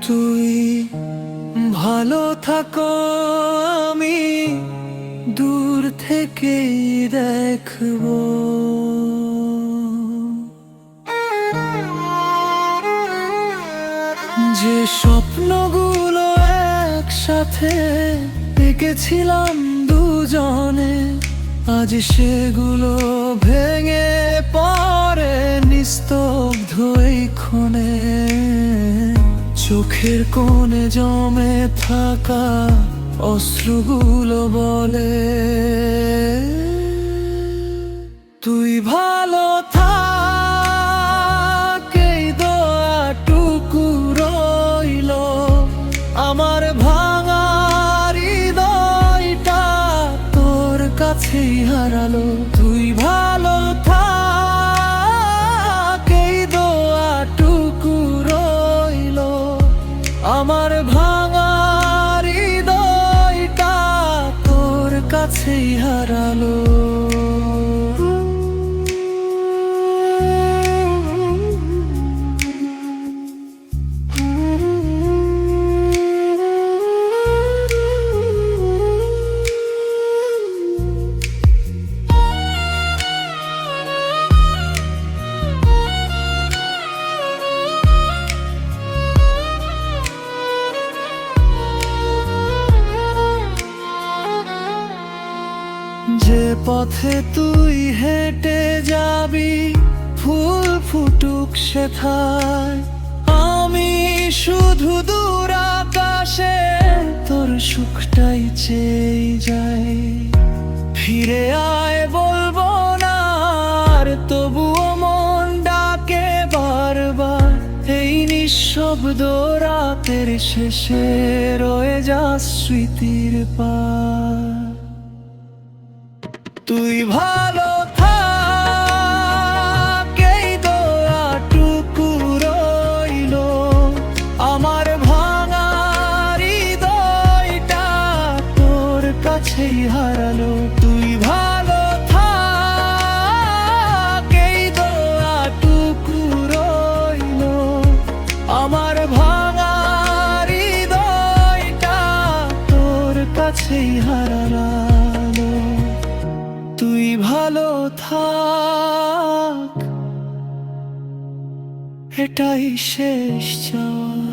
তুই ভালো থাকো, আমি দূর থেকেই দেখবো। যে স্বপ্নগুলো একসাথে দেখেছিলাম দুজনে, আজ সেগুলো ভেঙে পড়ে নিস্তব্ধ এই ক্ষণে। চোখের কোণে জমে থাকা অশ্রুগুলো বলে, তুই ভালো থাক, এই দোয়াটুকু রইলো। আমার ভাঙা হৃদয়টা তোর কাছেই হারালো। তুই ভালো থাক, এই দোয়াটুকু রইলো। আমার ভাঙা হৃদয়টা তোর কাছেই হারালো। যে পথে তুই হেঁটে যাবি, ফুল ফুটুক সেথায়। আমি শুধু দূর আকাশে তোর সুখটাই চেয়ে যাই। ফিরে আয় বলবো না আর, তবুও মন ডাকে বারবার। এই নিঃশব্দ রাতের শেষে রয়ে যা স্মৃতির পার। তুই ভালো থাক, এই দোয়াটুকু রইলো। আমার ভাঙা হৃদয়টা তোর কাছেই হারালো। তুই ভালো থাক, এই দোয়াটুকু রইলো। আমার ভাঙা হৃদয়টা তোর কাছেই হারালো। তুই ভালো থাক, এটাই শেষ চাওয়া।